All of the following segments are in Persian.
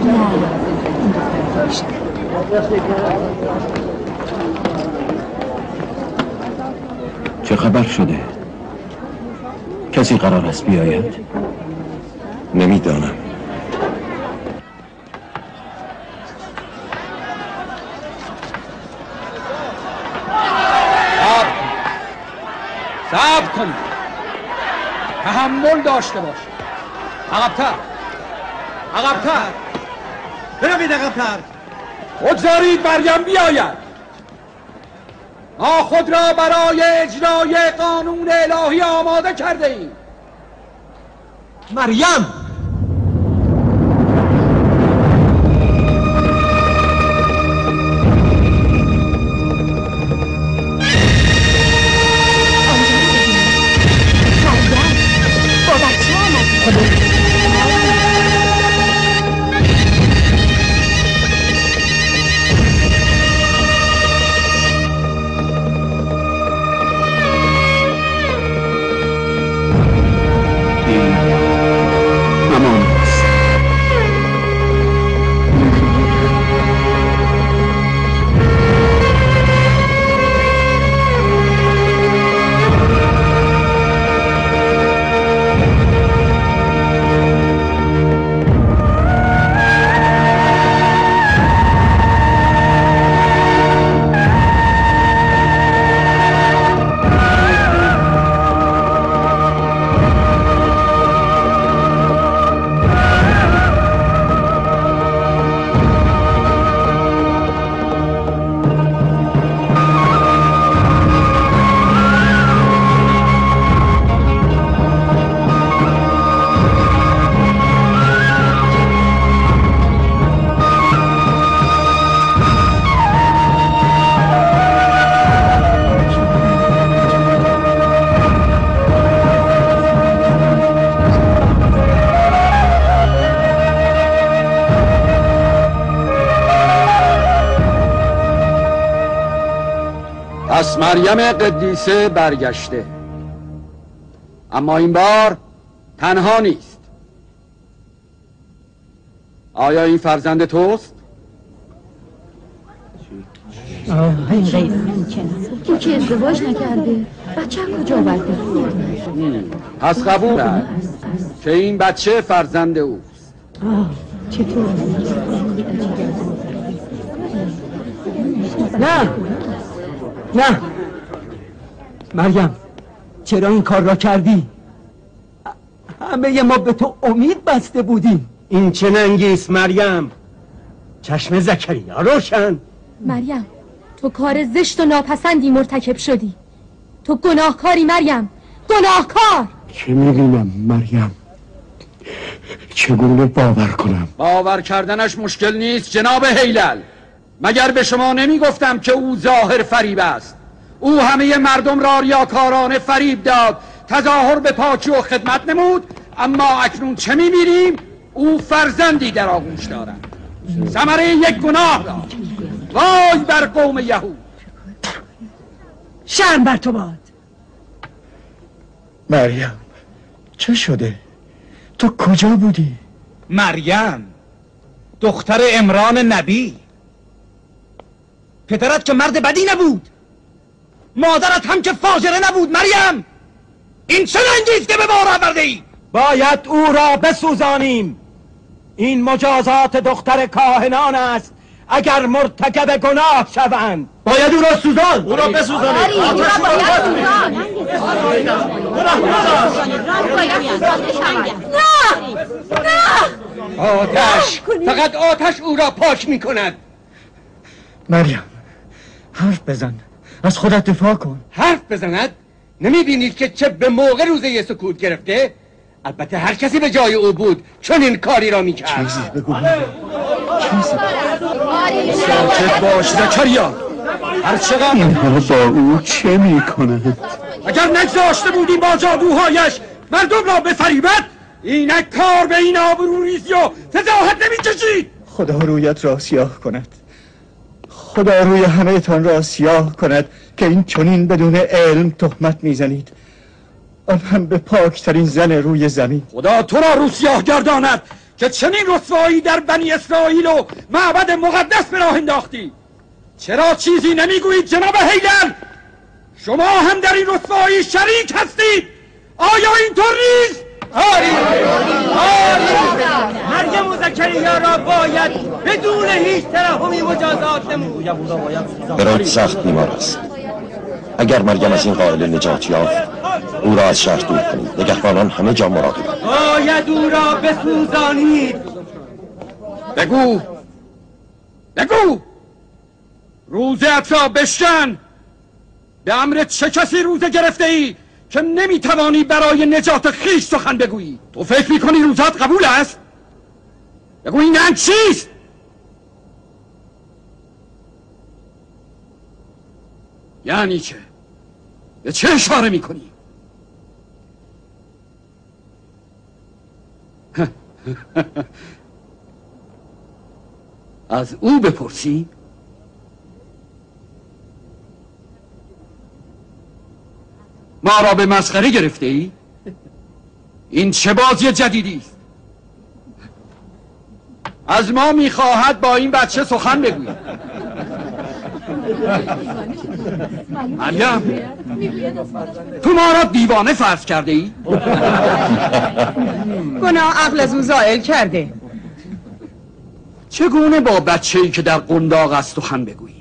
این دختر میشه. چه خبر شده؟ کسی قرار است بیاید؟ نمیدانم. صبر کنید، تحمل داشته باش. عقب‌تر، عقب‌تر، بروید عقب‌تر. بگذارید مریم بیاید. ما خود را برای اجرای قانون الهی آماده کرده ایم. مریم! پس مریم قدیسه برگشته، اما این بار تنها نیست. آیا این فرزند توست؟ این غیر ممکنه. تو که ازدواج نکرده، بچه کجا برده؟ پس قبول است که این بچه فرزند اوست. چطور؟ نه مریم، چرا این کار را کردی؟ همه ما به تو امید بسته بودیم. این چه ننگیست مریم؟ چشم زکریا روشن. مریم، تو کار زشت و ناپسندی مرتکب شدی. تو گناهکاری مریم، گناهکار. چه میدونم مریم، چگونه باور کنم؟ باور کردنش مشکل نیست جناب هیلل. مگر به شما نمی گفتم که او ظاهر فریب است؟ او همه مردم را ریاکارانه فریب داد، تظاهر به پاکی و خدمت نمود، اما اکنون چه می بینیم؟ او فرزندی در آغوش دارد، ثمره یک گناه داد. وای بر قوم یهود. شرم بر تو باد. مریم، چه شده؟ تو کجا بودی؟ مریم دختر عمران نبی، پدرت که مرد بدی نبود، مادرت هم که فاجره نبود. مریم، این چه رنجیست که به بار آورده ای؟ باید او را بسوزانیم. این مجازات دختر کاهنان است اگر مرتکب گناه شوند. باید او را سوزان. او را بسوزانیم. آتش، فقط آتش او را پاک می کند. مریم، حرف بزن، از خودت دفاع کن. حرف بزند؟ نمی بینید که چه به موقع روزه سکوت گرفته؟ البته هر کسی به جای او بود چون این کاری را می کرد. چیزی بگو. چیزی ساکت باش زکریا. هر چقدر اینها با او چه می کند؟ اگر نگذاشته بودیم با جادوهایش مردم را بفریبد، اینک کار به این آبروریزی و فضاحت نمی کشید. خدا رویت را سیاه کند، خدا روی همه تان را سیاه کند که این چنین بدون علم تهمت میزنید، آن هم به پاکترین زن روی زمین. خدا تو را رو سیاه گرداند که چنین رسوایی در بنی اسرائیل و معبد مقدس به راه انداختی؟ چرا چیزی نمیگویید جناب هیلل؟ شما هم در این رسوایی شریک هستید. آیا اینطور نیست؟ مریم و زکریا را باید بدون هیچ ترحمی مجازات نمود. هرود سخت بیمار است. اگر مریم از این قائل نجات یافت، او را از شهر دور کنید. نگهبانان همه جا مراقبند. باید او را بسوزانید. بگو روزت را بشکن. به امر چه کسی روزه گرفته ای که نمیتوانی برای نجات خیش سخن بگویی؟ تو فکر میکنی روزت قبول است؟ بگو این ننگ چیست؟ یعنی چه؟ به چه اشاره میکنی؟ از او بپرسی؟ ما را به مسخره گرفته ای؟ این چه بازی جدیدی است؟ از ما میخواهد با این بچه سخن بگویی. مریم، تو ما را دیوانه فرض کرده ای؟ گناه عقل از او زائل کرده. چگونه با بچه‌ای که در قنداق است سخن بگویی؟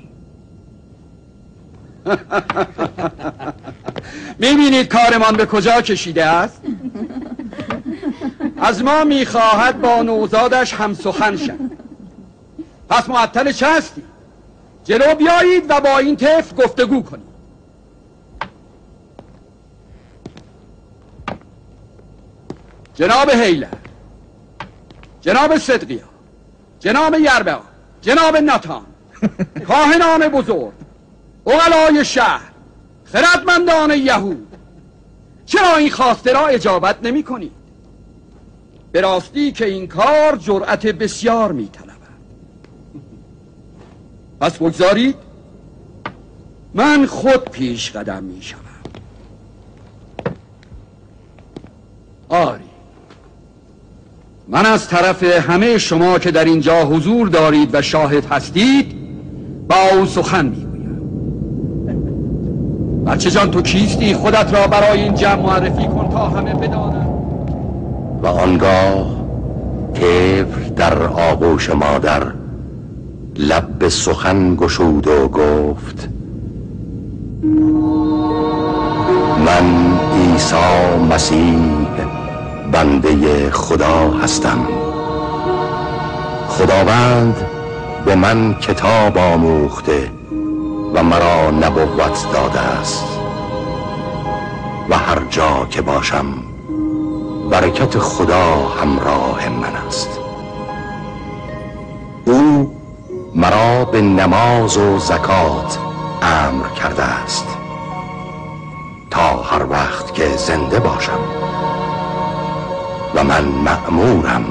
میبینید کارمان به کجا کشیده است؟ از ما میخواهد با نوزادش هم سخن شد. پس معطل چه هستی؟ جلو بیایید و با این طفل گفتگو کنید. جناب هیلل، جناب صدقیا، جناب یربعا، جناب ناتان، کاهنان بزرگ، عقلای شهر، خردمندان یهود، چرا این خواسته را اجابت نمی کنید؟ به راستی که این کار جرأت بسیار می طلبد. پس بگذارید من خود پیش قدم می شوم. آری، من از طرف همه شما که در اینجا حضور دارید و شاهد هستید با او سخن می گویم. بچه جان، تو کیستی؟ خودت را برای این جمع معرفی کن تا همه بدانند. و آنگاه طفل در آغوش مادر لب به سخن گشود و گفت: من عیسی مسیح بنده خدا هستم. خداوند به من کتاب آموخته و مرا نبوت داده است و هر جا که باشم برکت خدا همراه من است. او مرا به نماز و زکات امر کرده است تا هر وقت که زنده باشم و من مأمورم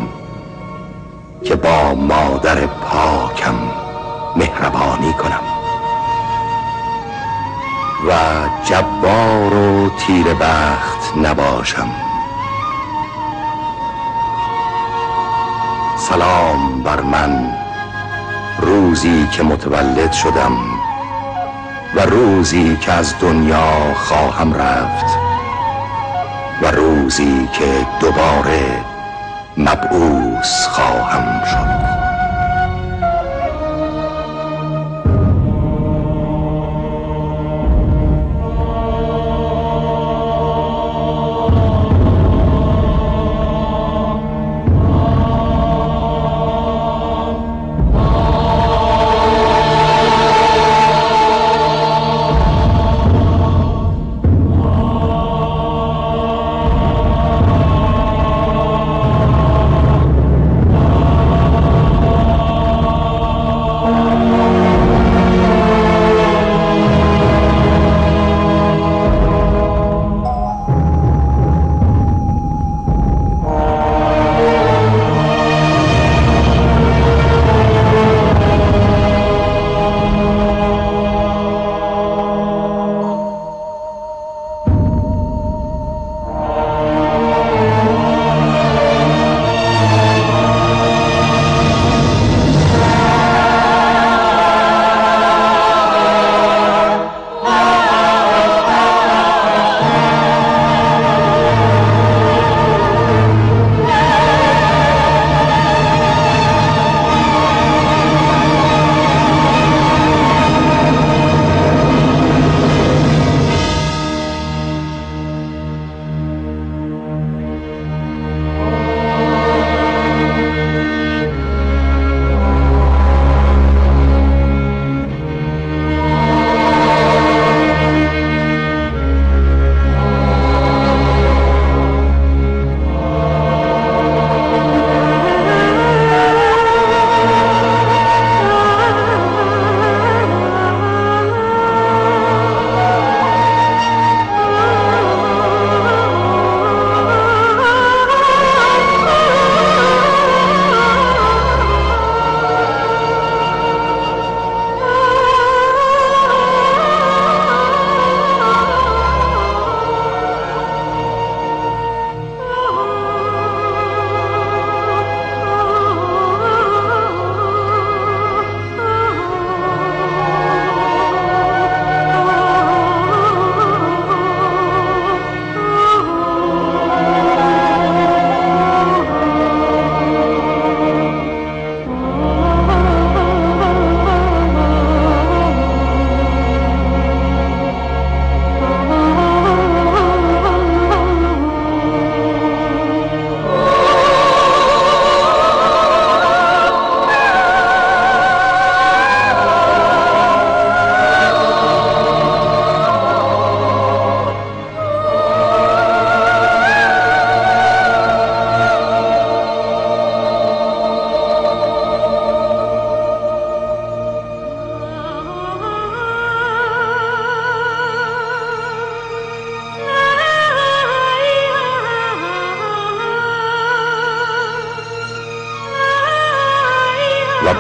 که با مادر پاکم مهربانی کنم و جبار و تیر بخت نباشم. سلام بر من روزی که متولد شدم و روزی که از دنیا خواهم رفت و روزی که دوباره مبعوث خواهم شد.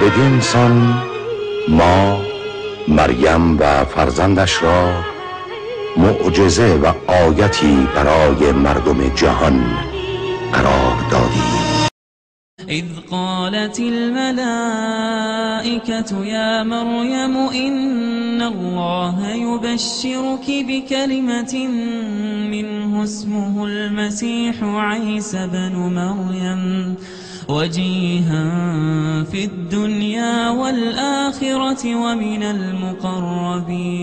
بدین سان ما مریم و فرزندش را معجزه و آیتی برای مردم جهان قرار دادیم. إذ قالت الملائكة يا مريم إن الله يبشرك بكلمة منه اسمه المسيح عيسى بن مريم وجيها في الدنيا والآخرة ومن المقربين.